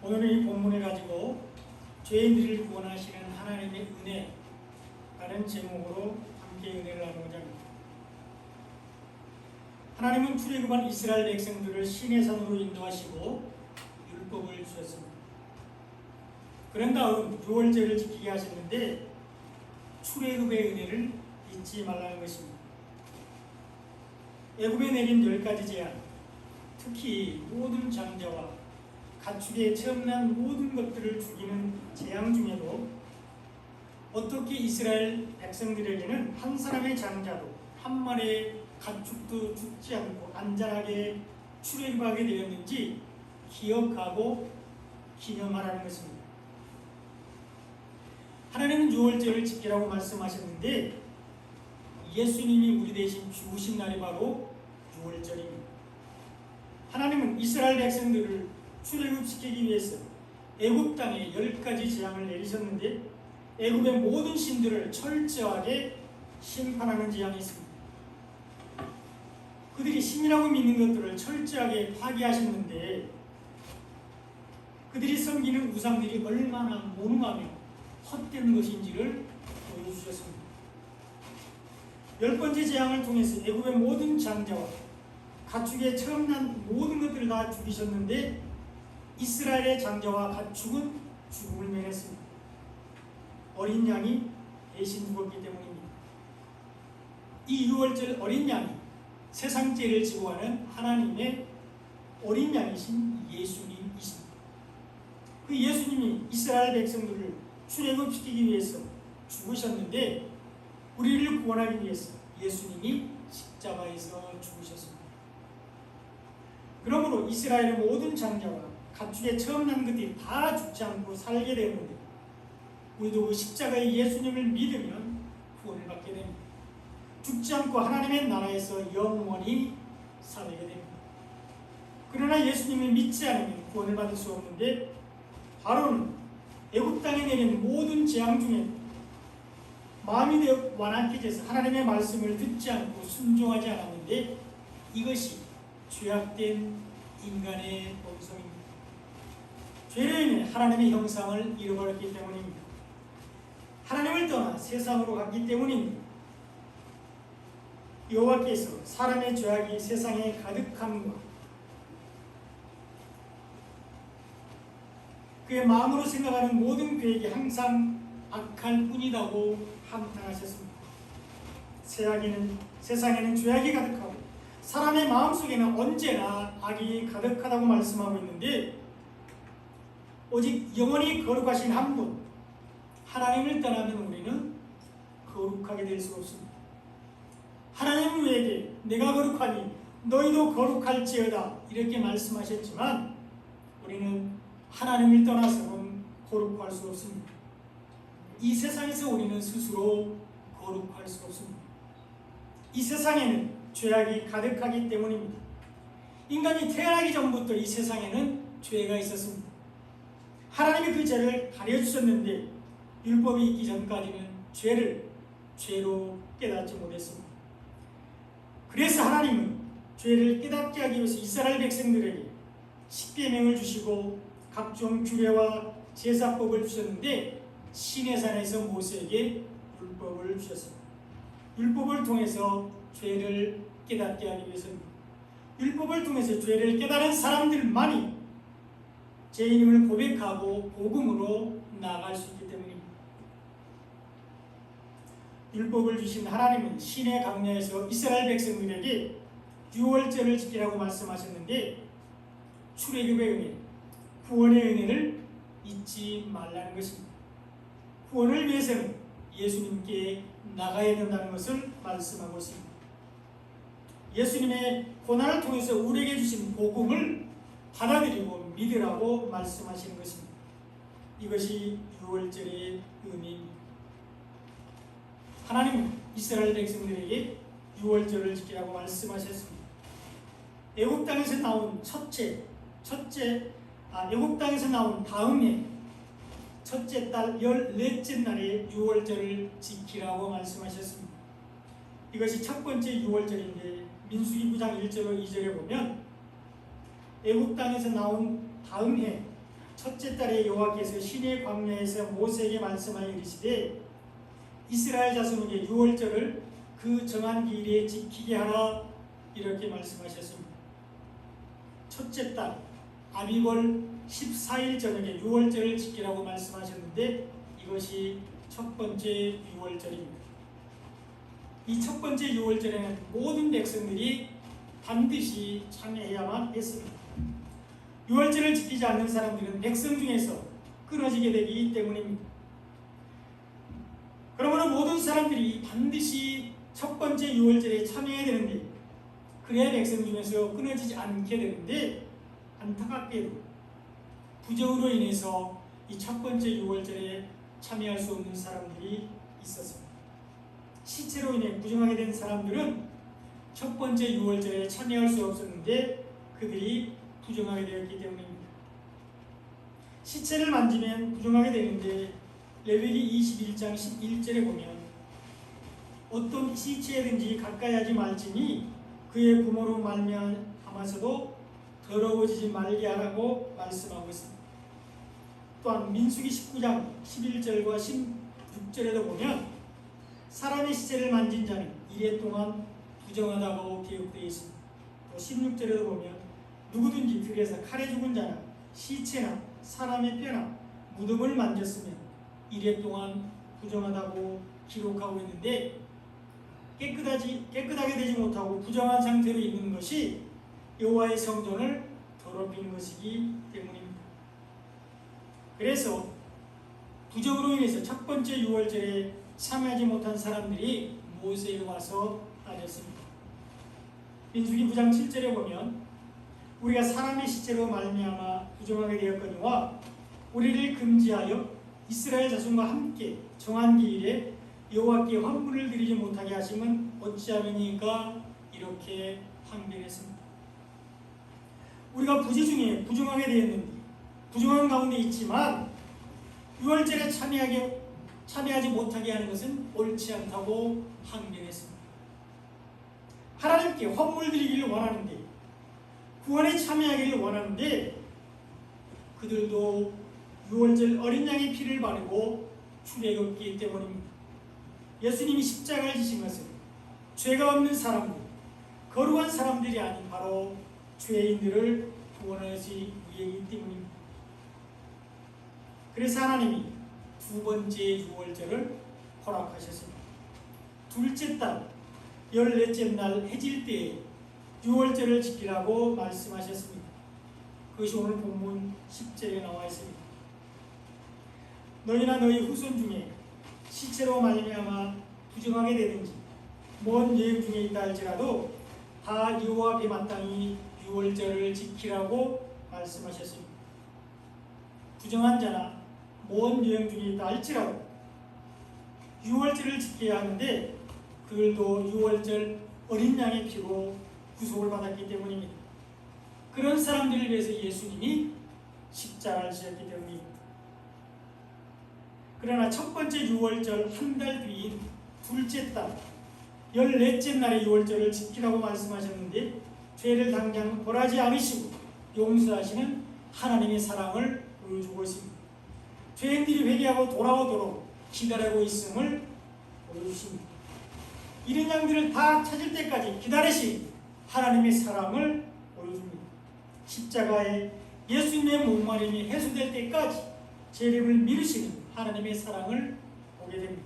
오늘은 이 본문을 가지고 죄인들을 구원하시는 하나님의 은혜라는 제목으로 함께 은혜를 나누고자 합니다. 하나님은 출애굽한 이스라엘 백성들을 시내 산으로 인도하시고 율법을 주셨습니다. 그런 다음 유월절을 지키게 하셨는데 출애굽의 은혜를 잊지 말라는 것입니다. 애굽에 내린 10가지 제한, 특히 모든 장자와 가축에 처음 난 모든 것들을 죽이는 재앙 중에도 어떻게 이스라엘 백성들에게는 한 사람의 장자도 한 마리의 가축도 죽지 않고 안전하게 출애굽하게 되었는지 기억하고 기념하라는 것입니다. 하나님은 유월절을 지키라고 말씀하셨는데 예수님이 우리 대신 죽으신 날이 바로 유월절입니다. 하나님은 이스라엘 백성들을 출애굽시키기 위해서 애굽 땅에 10가지 재앙을 내리셨는데 애굽의 모든 신들을 철저하게 심판하는 재앙이 있습니다. 그들이 신이라고 믿는 것들을 철저하게 파괴하셨는데 그들이 섬기는 우상들이 얼마나 무능하며 헛된 것인지를 보여주셨습니다. 10번째 재앙을 통해서 애굽의 모든 장자와 가축에 처음 난 모든 것들을 다 죽이셨는데 이스라엘의 장자와 가축은 죽음을 면했습니다. 어린 양이 대신 죽었기 때문입니다. 이 유월절 어린 양이 세상 죄를 지고 가는 하나님의 어린 양이신 예수님이십니다. 그 예수님이 이스라엘 백성들을 출애굽시키기 위해서 죽으셨는데 우리를 구원하기 위해서 예수님이 십자가에서 죽으셨습니다. 그러므로 이스라엘의 모든 장자와 가축에 처음 난 것들이 다 죽지 않고 살게 되는데 우리도 그 십자가의 예수님을 믿으면 구원을 받게 됩니다. 죽지 않고 하나님의 나라에서 영원히 살게 됩니다. 그러나 예수님을 믿지 않으면 구원을 받을 수 없는데 바로는 애굽 땅에 내린 모든 재앙 중에 마음이 완악해져서 하나님의 말씀을 듣지 않고 순종하지 않았는데 이것이 죄악된 인간의 본성입니다. 죄로 인해 하나님의 형상을 잃어버렸기 때문입니다. 하나님을 떠나 세상으로 갔기 때문입니다. 여호와께서 사람의 죄악이 세상에 가득함과 그의 마음으로 생각하는 모든 계획이 항상 악할 뿐이라고 한탄하셨습니다. 세상에는 죄악이 가득하고 사람의 마음속에는 언제나 악이 가득하다고 말씀하고 있는데 오직 영원히 거룩하신 한 분 하나님을 떠나면 우리는 거룩하게 될 수 없습니다. 하나님은 우리에게 내가 거룩하니 너희도 거룩할지어다 이렇게 말씀하셨지만 우리는 하나님을 떠나서는 거룩할 수 없습니다. 이 세상에서 우리는 스스로 거룩할 수 없습니다. 이 세상에는 죄악이 가득하기 때문입니다. 인간이 태어나기 전부터 이 세상에는 죄가 있었습니다. 하나님이 그 죄를 가려주셨는데 율법이 있기 전까지는 죄를 죄로 깨닫지 못했습니다. 그래서 하나님은 죄를 깨닫게 하기 위해서 이스라엘 백성들에게 십계명을 주시고 각종 규례와 제사법을 주셨는데 시내산에서 모세에게 율법을 주셨습니다. 율법을 통해서 죄를 깨닫게 하기 위해서입니다. 율법을 통해서 죄를 깨달은 사람들만이 죄인임을 고백하고 복음으로 나아갈 수 있기 때문입니다. 율법을 주신 하나님은 시내 강야에서 이스라엘 백성들에게 유월절을 지키라고 말씀하셨는데 출애굽의 은혜, 구원의 은혜를 잊지 말라는 것입니다. 구원을 위해서는 예수님께 나가야 된다는 것을 말씀하고 있습니다. 예수님의 고난을 통해서 우리에게 주신 복음을 받아들이고 믿으라고 말씀하시는 것입니다. 이것이 유월절의 의미입니다. 하나님은 이스라엘 백성들에게 유월절을 지키라고 말씀하셨습니다. 애굽 땅에서 나온 애굽 땅에서 나온 다음 해 첫째 달 14째 날에 유월절을 지키라고 말씀하셨습니다. 이것이 첫 번째 유월절인데 민수기 9장 1절로 2절에 보면 애굽 땅에서 나온 다음 해 첫째 달에 여호와께서 시내 광야에서 모세에게 말씀하여 이르시되 이스라엘 자손에게 유월절을 그 정한 기일에 지키게 하라 이렇게 말씀하셨습니다. 첫째 달 아비벌 14일 저녁에 유월절을 지키라고 말씀하셨는데 이것이 첫 번째 유월절입니다. 이 첫 번째 유월절에는 모든 백성들이 반드시 참여해야만 했습니다. 유월절을 지키지 않는 사람들은 백성 중에서 끊어지게 되기 때문입니다. 그러므로 모든 사람들이 반드시 첫 번째 유월절에 참여해야 되는데 그래야 백성 중에서 끊어지지 않게 되는데 안타깝게도 부정으로 인해서 이 첫 번째 유월절에 참여할 수 없는 사람들이 있었습니다. 시체로 인해 부정하게 된 사람들은 첫 번째 유월절에 참여할 수 없었는데 그들이 부정하게 되었기 때문입니다. 시체를 만지면 부정하게 되는데 레위기 21장 11절에 보면 어떤 시체든지 가까이 하지 말지니 그의 부모로 말미암아서도 더러워지지 말게 하라고 말씀하고 있습니다. 또한 민수기 19장 11절과 16절에도 보면 사람의 시체를 만진 자는 이래 동안 부정하다고 기록되어 있습니다. 또 16절에도 보면 누구든지 들에서 칼에 죽은 자나 시체나 사람의 뼈나 무덤을 만졌으면 이래 동안 부정하다고 기록하고 있는데 깨끗하게 되지 못하고 부정한 상태로 있는 것이 여호와의 성전을 더럽히는 것이기 때문입니다. 그래서 부정으로 인해서 첫 번째 유월절에 참여하지 못한 사람들이 모세에 와서 따졌습니다. 민수기 9장 7절에 보면 우리가 사람의 시체로 말미암아 부정하게 되었거니와 우리를 금지하여 이스라엘 자손과 함께 정한 기일에 여호와께 헌물을 드리지 못하게 하심은 어찌하면이까 이렇게 항변했습니다. 우리가 부지 중에 부정하게 되었는데 부정한 가운데 있지만 유월절에 참여하지 못하게 하는 것은 옳지 않다고 항변했습니다. 하나님께 헌물 드리기를 원하는데 구원에 참여하기를 원하는데 그들도 유월절 어린 양의 피를 바르고 출애굽기 때문입니다. 예수님이 십자가를 지신 것은 죄가 없는 사람들, 거룩한 사람들이 아닌 바로 죄인들을 구원하기 위해이기 때문입니다. 그래서 하나님이 두 번째 유월절을 허락하셨습니다. 둘째 달 14째 날 해질 때에 유월절을 지키라고 말씀하셨습니다. 그것이 오늘 본문 10절에 나와 있습니다. 너희나 너희 후손 중에 시체로 말미암아 부정하게 되든지 먼 여행 중에 있다 할지라도 다 여호와 앞에 마땅히 유월절을 지키라고 말씀하셨습니다. 부정한 자나 먼 여행 중에 있다 할지라도 유월절을 지켜야 하는데 그들도 유월절 어린 양의 피로 구속을 받았기 때문입니다. 그런 사람들을 위해서 예수님이 십자가를 지셨기 때문입니다. 그러나 첫 번째 유월절 한 달 뒤인 둘째 달 14째 날의 유월절을 지키라고 말씀하셨는데 죄를 당장 벌하지 않으시고 용서하시는 하나님의 사랑을 보여주고 있습니다. 죄인들이 회개하고 돌아오도록 기다리고 있음을 보여주십니다. 이런 양들을 다 찾을 때까지 기다리신 하나님의 사랑을 보여줍니다. 십자가에 예수님의 목마름이 해소될 때까지 죄를 미루시는 하나님의 사랑을 보게 됩니다.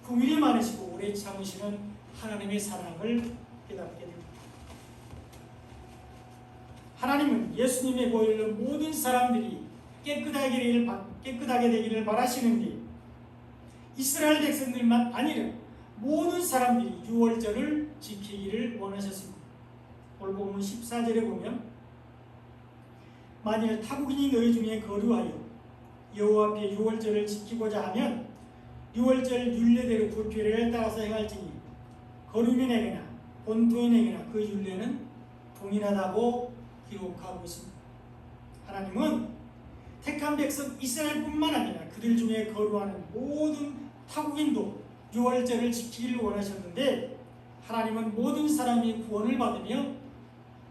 긍휼이 많으시고 오래 참으시는 하나님의 사랑을 깨닫게 됩니다. 하나님은 예수님의 보혈로 모든 사람들이 깨끗하게 되기를 바라시는데 이스라엘 백성들만 아니라 모든 사람들이 유월절을 지키기를 원하셨습니다. 오늘 본문 14절에 보면 만일 타국인이 너희 중에 거류하여 여호와 앞에 유월절을 지키고자 하면 유월절 율례대로 그 규례를 따라서 행할지니 거류민에게나 본토인에게나 그 율례는 동일하다고 기록하고 있습니다. 하나님은 택한 백성 이스라엘뿐만 아니라 그들 중에 거류하는 모든 타국인도 유월절을 지키기를 원하셨는데 하나님은 모든 사람이 구원을 받으며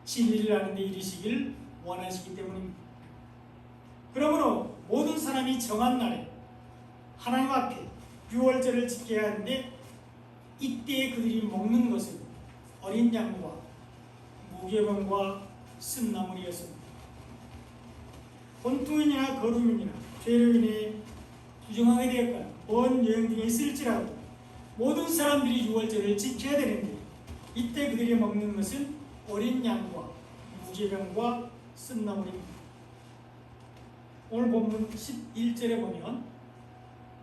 진리를 아는 데 이르시길 원하시기 때문입니다. 그러므로 모든 사람이 정한 날에 하나님 앞에 유월절을 지켜야 하는데, 이때 그들이 먹는 것은 어린 양과 무교병과 쓴나물이었습니다. 본투인이나 거루민이나 죄로 인해 부정하게 되었거나 먼 여행 중에 있을지라도 모든 사람들이 유월절을 지켜야 되는데, 이때 그들이 먹는 것은 어린 양과 무교병과 쓴나물입니다. 오늘 본문 11절에 보면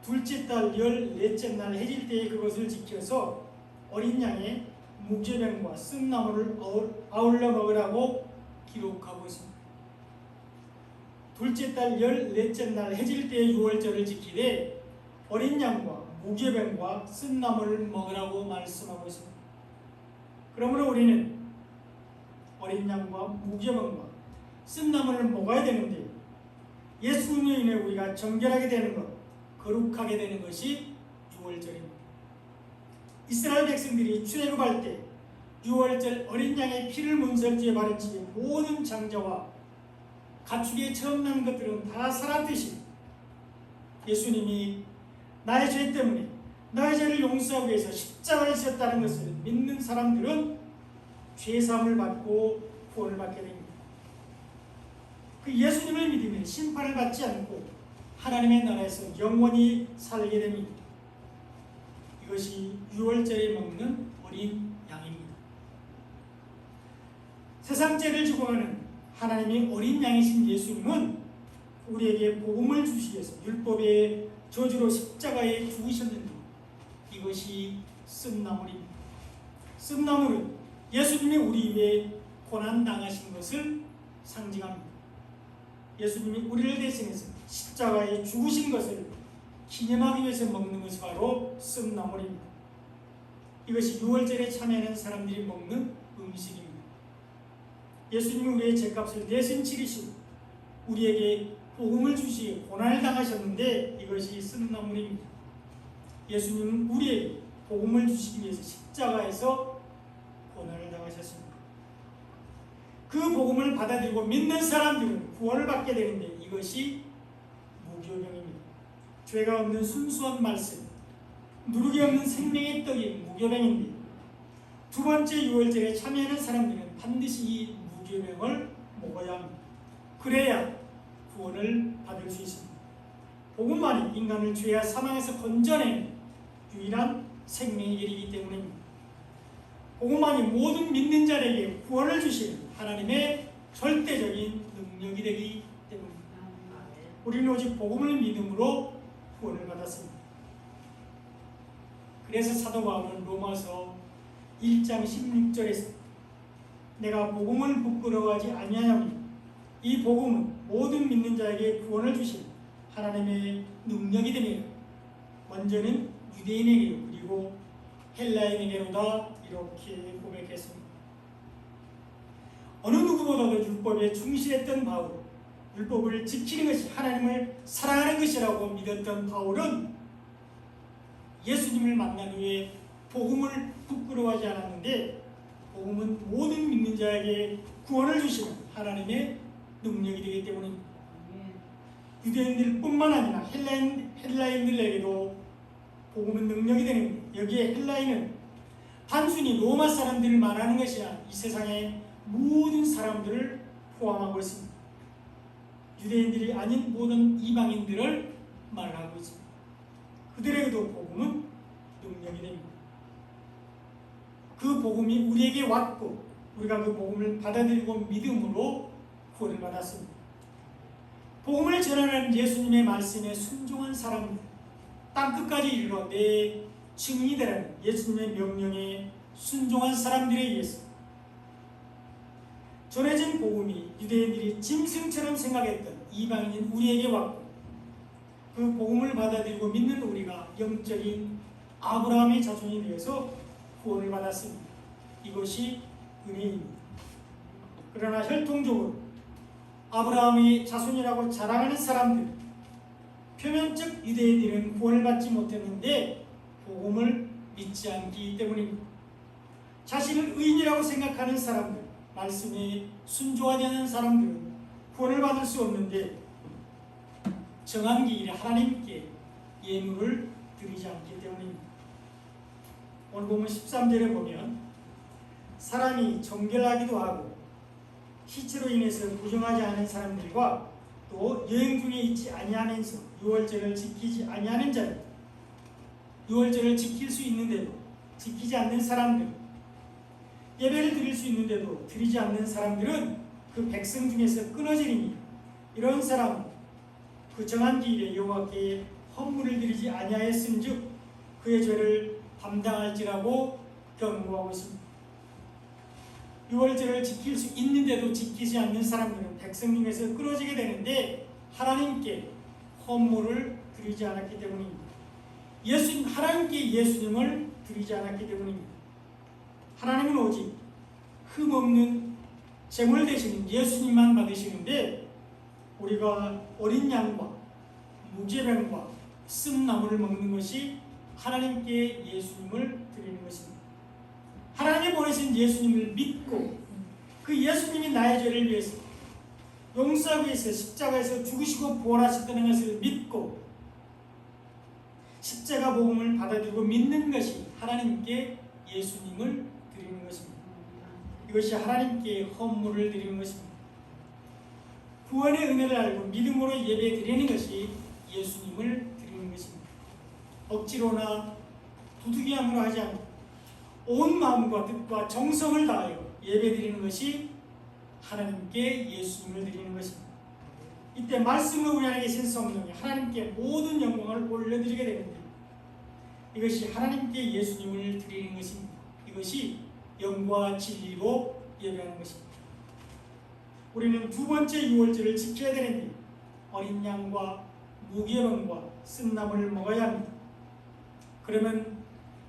둘째 달 14째 날 해질 때에 그것을 지켜서 어린 양의 무교병과 쓴나물을 아울러 먹으라고 기록하고 있습니다. 둘째 달 14째 날 해질 때에 유월절을 지키되 어린 양과 무교병과 쓴나물을 먹으라고 말씀하고 있습니다. 그러므로 우리는 어린 양과 무교병과 쓴나물을 먹어야 되는데, 예수님으로 인해 우리가 정결하게 되는 것, 거룩하게 되는 것이 유월절입니다. 이스라엘 백성들이 출애굽할 때 유월절 어린 양의 피를 문설주에 바른 집의 모든 장자와 가축에 처음 난 것들은 다 살았듯이 예수님이 나의 죄 때문에 나의 죄를 용서하기 위해서 십자가를 지셨다는 것을 믿는 사람들은 죄사함을 받고 구원을 받게 됩니다. 그 예수님을 믿으면 심판을 받지 않고 하나님의 나라에서 영원히 살게 됩니다. 이것이 유월절에 먹는 어린 양입니다. 세상 죄를 지고 가는 하나님의 어린 양이신 예수님은 우리에게 복음을 주시기 위해서 율법의 저주로 십자가에 죽으셨는데, 이것이 쓴나물입니다. 쓴나물은 예수님이 우리 위해 고난당하신 것을 상징합니다. 예수님이 우리를 대신해서 십자가에 죽으신 것을 기념하기 위해서 먹는 것이 바로 쓴나물입니다. 이것이 유월절에 참여하는 사람들이 먹는 음식입니다. 예수님이 우리의 죄값을 대신 치르시고 우리에게 복음을 주시고 고난을 당하셨는데, 이것이 쓴나물입니다. 예수님은 우리에게 복음을 주시기 위해서 십자가에서 고난을 당하셨습니다. 그 복음을 받아들이고 믿는 사람들은 구원을 받게 되는데, 이것이 무교병입니다. 죄가 없는 순수한 말씀, 누룩이 없는 생명의 떡이 무교병인데, 두 번째 유월절에 참여하는 사람들은 반드시 이 무교병을 먹어야 합니다. 그래야 구원을 받을 수 있습니다. 복음만이 인간을 죄와 사망에서 건져내는 유일한 생명의 길이기 때문입니다. 복음만이 모든 믿는 자에게 구원을 주시는 하나님의 절대적인 능력이 되기 때문입니다. 우리는 오직 복음을 믿음으로 구원을 받았습니다. 그래서 사도 바울은 로마서 1장 16절에서 내가 복음을 부끄러워하지 아니하노니 이 복음은 모든 믿는 자에게 구원을 주신 하나님의 능력이 되며 먼저는 유대인에게 그리고 헬라인에게로다, 이렇게 고백했습니다. 어느 누구보다도 율법에 충실했던 바울, 율법을 지키는 것이 하나님을 사랑하는 것이라고 믿었던 바울은 예수님을 만난 후에 복음을 부끄러워하지 않았는데, 복음은 모든 믿는 자에게 구원을 주시는 하나님의 능력이 되기 때문입니다. 유대인들뿐만 아니라 헬라인들에게도 복음은 능력이 되는, 여기에 헬라인은 단순히 로마 사람들을 말하는 것이 아니라 이 세상의 모든 사람들을 포함하고 있습니다. 유대인들이 아닌 모든 이방인들을 말하고 있습니다. 그들에게도 복음은 능력이 됩니다. 그 복음이 우리에게 왔고 우리가 그 복음을 받아들이고 믿음으로 구원을 받았습니다. 복음을 전하는 예수님의 말씀에 순종한 사람들, 땅끝까지 이르러 내 증인이 되라는 예수님의 명령에 순종한 사람들에 의해서 전해진 복음이 유대인들이 짐승처럼 생각했던 이방인인 우리에게 왔고, 그 복음을 받아들이고 믿는 우리가 영적인 아브라함의 자손이 되어서 구원을 받았습니다. 이것이 은혜입니다. 그러나 혈통적으로 아브라함의 자손이라고 자랑하는 사람들, 표면적 유대인들은 구원을 받지 못했는데 복음을 믿지 않기 때문입니다. 자신을 의인이라고 생각하는 사람들, 말씀에 순종하지 않는 사람들은 구원을 받을 수 없는데, 정한 기일에 하나님께 예물을 드리지 않기 때문입니다. 오늘 보면 13절에 보면 사람이 정결하기도 하고 시체로 인해서 부정하지 않은 사람들과 또 여행 중에 있지 아니하면서 유월절을 지키지 아니하는 자들, 유월절을 지킬 수 있는데도 지키지 않는 사람들, 예배를 드릴 수 있는데도 드리지 않는 사람들은 그 백성 중에서 끊어지리니 이런 사람은 그 정한 기일에 여호와께 헌물을 드리지 아니하였은즉 그의 죄를 담당할지라고 경고하고 있습니다. 유월절을 지킬 수 있는데도 지키지 않는 사람들은 백성 중에서 끊어지게 되는데 하나님께 헌물을 드리지 않았기 때문입니다. 하나님께 예수님을 드리지 않았기 때문입니다. 하나님은 오직 흠없는 제물 되시는 예수님만 받으시는데 우리가 어린 양과 무죄병과 쓴나물을 먹는 것이 하나님께 예수님을 드리는 것입니다. 하나님 보내신 예수님을 믿고 그 예수님이 나의 죄를 위해서 용서하기 위해서 십자가에서 죽으시고 부활하셨다는 것을 믿고 십자가 복음을 받아들이고 믿는 것이 하나님께 예수님을 드리는 것입니다. 이것이 하나님께 헌물을 드리는 것입니다. 구원의 은혜를 알고 믿음으로 예배 드리는 것이 예수님을 드리는 것입니다. 억지로나 부득이함으로 하지 않고 온 마음과 뜻과 정성을 다하여 예배 드리는 것이 하나님께 예수님을 드리는 것입니다. 이때 말씀으로 우리 안에 계신 성령이 하나님께 모든 영광을 올려드리게 되는데 이것이 하나님께 예수님을 드리는 것입니다. 이것이 영과 진리로 예배하는 것입니다. 우리는 두 번째 유월절을 지켜야 되는데 어린 양과 무교병과 쓴나물을 먹어야 합니다. 그러면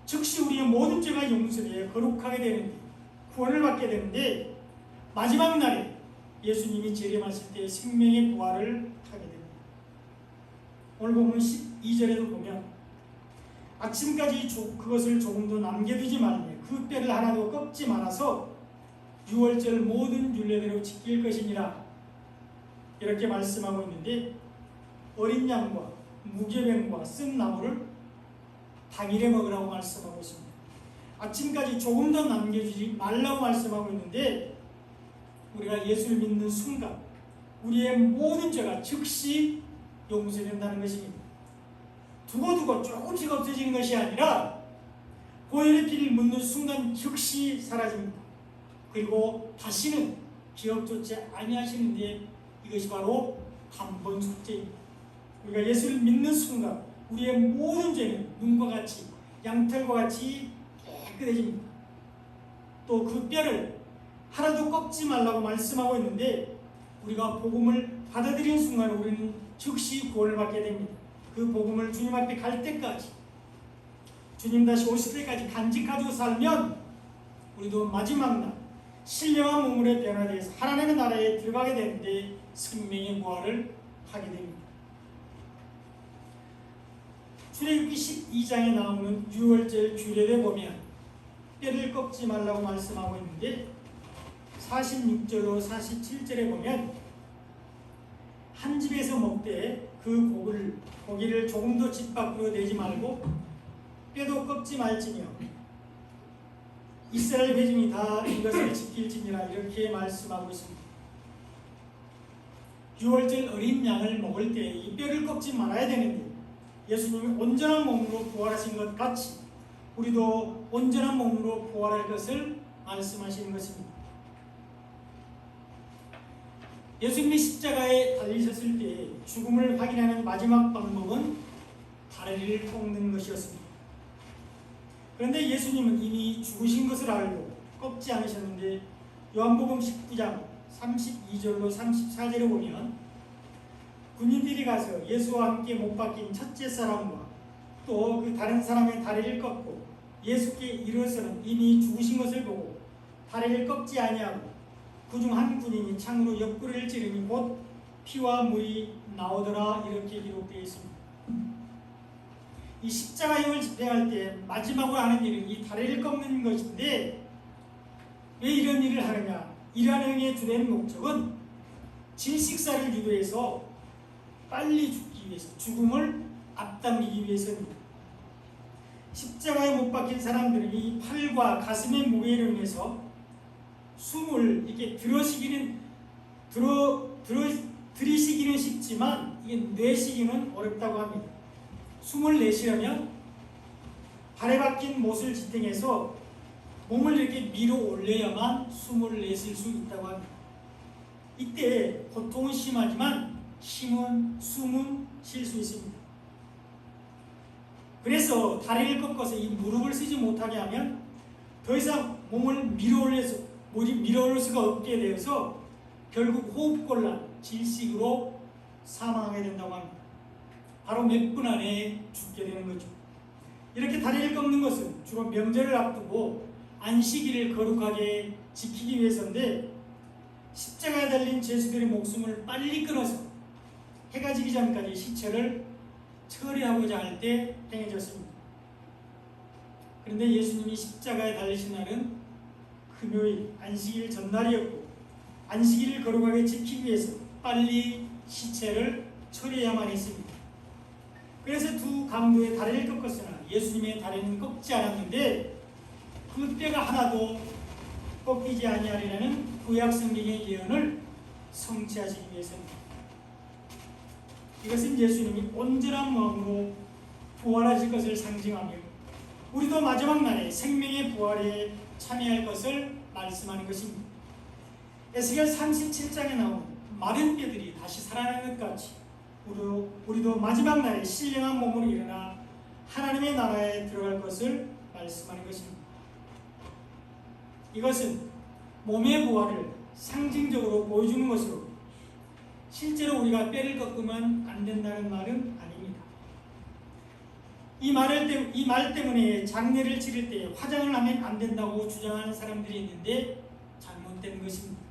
즉시 우리의 모든 죄가 용서되어 거룩하게 되는데 구원을 받게 되는데 마지막 날에 예수님이 재림하실 때 생명의 부활을 하게 됩니다. 오늘 보면 12절에도 보면 아침까지 그것을 조금도 남겨두지 말며 그 뼈를 하나도 꺾지 말아서 유월절 모든 율례대로 지킬 것이니라 이렇게 말씀하고 있는데 어린 양과 무교병과 쓴 나물을 당일에 먹으라고 말씀하고 있습니다. 아침까지 조금 더 남겨주지 말라고 말씀하고 있는데 우리가 예수를 믿는 순간 우리의 모든 죄가 즉시 용서된다는 것입니다. 두고두고 조금씩 없어지는 것이 아니라 보혈의 피를 묻는 순간 즉시 사라집니다. 그리고 다시는 기억조차 아니하시는데 이것이 바로 단번 속죄입니다. 우리가 예수를 믿는 순간 우리의 모든 죄는 눈과 같이 양털과 같이 깨끗해집니다. 또 그 뼈를 하나도 꺾지 말라고 말씀하고 있는데 우리가 복음을 받아들이는 순간 우리는 즉시 구원을 받게 됩니다. 그 복음을 주님 앞에 갈 때까지 주님 다시 오실 때까지 간직하고 살면 우리도 마지막 날 신령한 몸으로 변화되어서 하나님의 나라에 들어가게 되는데 생명의 부활을 하게 됩니다. 출애굽기 12장에 나오는 유월절 규례에 보면 뼈를 꺾지 말라고 말씀하고 있는데 46절로 47절에 보면 한 집에서 먹되 그 고기를 조금도 집 밖으로 내지 말고 뼈도 꺾지 말지며 이스라엘 회중이 다 이것을 지킬지니라 이렇게 말씀하고 있습니다. 유월절 어린 양을 먹을 때 이 뼈를 꺾지 말아야 되는데 예수님이 온전한 몸으로 부활하신 것 같이 우리도 온전한 몸으로 부활할 것을 말씀하시는 것입니다. 예수님이 십자가에 달리셨을 때 죽음을 확인하는 마지막 방법은 다리를 꺾는 것이었습니다. 그런데 예수님은 이미 죽으신 것을 알고 꺾지 않으셨는데 요한복음 19장 32절로 34절에 보면 군인들이 가서 예수와 함께 못 박힌 첫째 사람과 또 그 다른 사람의 다리를 꺾고 예수께 이르러서는 이미 죽으신 것을 보고 다리를 꺾지 아니하고 그중 한 군인이 창으로 옆구리를 찌르니 곧 피와 물이 나오더라 이렇게 기록되어 있습니다. 이 십자가형을 집행할 때 마지막으로 하는 일은 이 다리를 꺾는 것인데 왜 이런 일을 하느냐? 이러한 행위의 주된 목적은 질식사를 유도해서 빨리 죽기 위해서, 죽음을 앞당기기 위해서입니다. 십자가에 못 박힌 사람들은 이 팔과 가슴의 무게로 인해서 숨을 이렇게 들이쉬기는 쉽지만 이게 내쉬기는 어렵다고 합니다. 숨을 내쉬려면 발에 박힌 못을 지탱해서 몸을 이렇게 밀어 올려야만 숨을 내쉴 수 있다고 합니다. 이때 고통은 심하지만 숨은 쉴 수 있습니다. 그래서 다리를 꺾어서 이 무릎을 쓰지 못하게 하면 더 이상 몸을 밀어 올릴 수가 없게 되어서 결국 호흡곤란, 질식으로 사망하게 된다고 합니다. 바로 몇 분 안에 죽게 되는 거죠. 이렇게 다리를 꺾는 것은 주로 명절을 앞두고 안식일을 거룩하게 지키기 위해서인데, 십자가에 달린 죄수들의 목숨을 빨리 끊어서 해가 지기 전까지 시체를 처리하고자 할 때 행해졌습니다. 그런데 예수님이 십자가에 달리신 날은 금요일 안식일 전날이었고, 안식일을 거룩하게 지키기 위해서 빨리 시체를 처리해야만 했습니다. 그래서 두 강도의 다리를 꺾었으나 예수님의 다리는 꺾지 않았는데, 그 뼈가 하나도 꺾이지 아니하리라는 구약 성경의 예언을 성취하시기 위해서입니다. 이것은 예수님이 온전한 마음으로 부활하실 것을 상징하며 우리도 마지막 날에 생명의 부활에 참여할 것을 말씀하는 것입니다. 에스겔 37장에 나온 마른 뼈들이 다시 살아나는 것 같이 우리도 마지막 날에 신령한 몸으로 일어나 하나님의 나라에 들어갈 것을 말씀하는 것입니다. 이것은 몸의 부활을 상징적으로 보여주는 것으로 실제로 우리가 뼈를 꺾으면 안 된다는 말은 아닙니다. 이 말 때문에 장례를 치를 때 화장을 하면 안 된다고 주장하는 사람들이 있는데 잘못된 것입니다.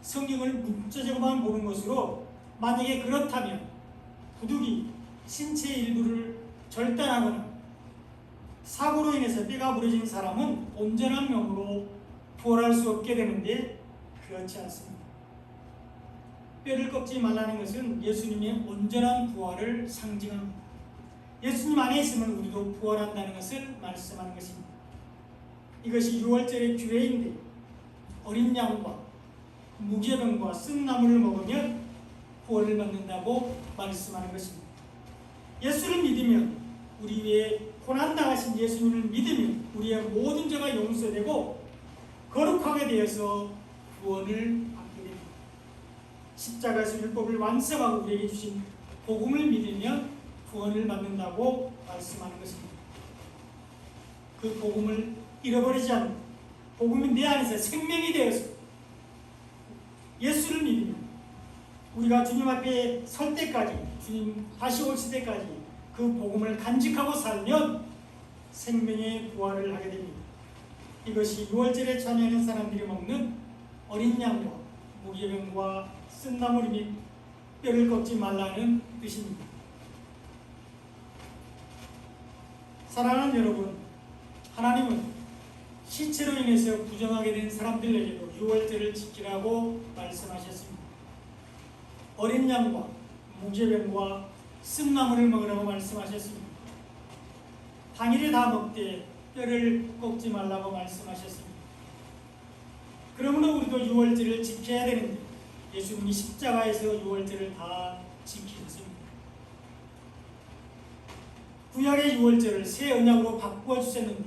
성경을 문자적으로만 보는 것으로 만약에 그렇다면 부득이 신체의 일부를 절단하거나 사고로 인해서 뼈가 부러진 사람은 온전한 몸으로 부활할 수 없게 되는데 그렇지 않습니다. 뼈를 꺾지 말라는 것은 예수님의 온전한 부활을 상징합니다. 예수님 안에 있으면 우리도 부활한다는 것을 말씀하는 것입니다. 이것이 6월절의 규례인데 어린 양과 무교병과 쓴 나물을 먹으면 구원을 받는다고 말씀하는 것입니다. 예수를 믿으면, 우리 위에 고난당하신 예수님을 믿으면 우리의 모든 죄가 용서되고 거룩하게 되어서 구원을 받게 됩니다. 십자가에서 율법을 완성하고 우리에게 주신 복음을 믿으면 구원을 받는다고 말씀하는 것입니다. 그 복음을 잃어버리지 않는, 복음이 내 안에서 생명이 되어서 예수를 믿으면 우리가 주님 앞에 설 때까지, 주님 다시 오실 때까지 그 복음을 간직하고 살면 생명의 부활을 하게 됩니다. 이것이 6월절에 참여하는 사람들이 먹는 어린 양과 무교병과 쓴 나물 및 뼈를 꺾지 말라는 뜻입니다. 사랑하는 여러분, 하나님은 시체로 인해서 부정하게 된 사람들에게도 6월절을 지키라고 말씀하셨습니다. 어린 양과 무교병과 쓴 나물을 먹으라고 말씀하셨습니다. 당일에 다 먹되 뼈를 꺾지 말라고 말씀하셨습니다. 그러므로 우리도 6월절을 지켜야 되는데 예수님이 십자가에서 6월절을 다 지키셨습니다. 구약의 6월절을 새 언약으로 바꾸어 주셨는데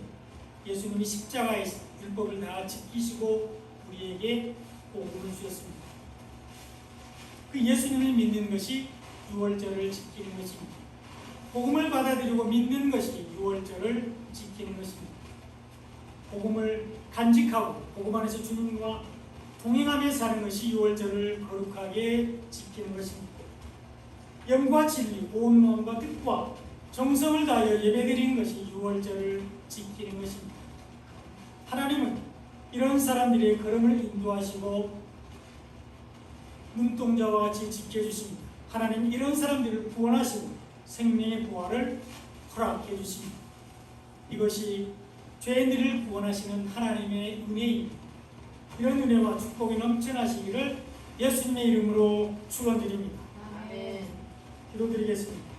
예수님이 십자가에서 율법을 다 지키시고 우리에게 복음을 주셨습니다. 그 예수님을 믿는 것이 6월절을 지키는 것입니다. 복음을 받아들이고 믿는 것이 6월절을 지키는 것입니다. 복음을 간직하고 복음 안에서 주님과 동행하며 사는 것이 6월절을 거룩하게 지키는 것입니다. 영과 진리, 온 마음과 뜻과 정성을 다하여 예배드리는 것이 6월절을 지키는 것입니다. 하나님은 이런 사람들의 걸음을 인도하시고 눈동자와 같이 지켜주십니다. 하나님은 이런 사람들을 구원하시고 생명의 부활을 허락해 주십니다. 이것이 죄인들을 구원하시는 하나님의 은혜입니다. 이런 은혜와 축복이 넘쳐나시기를 예수님의 이름으로 축원드립니다. 아멘. 기도드리겠습니다.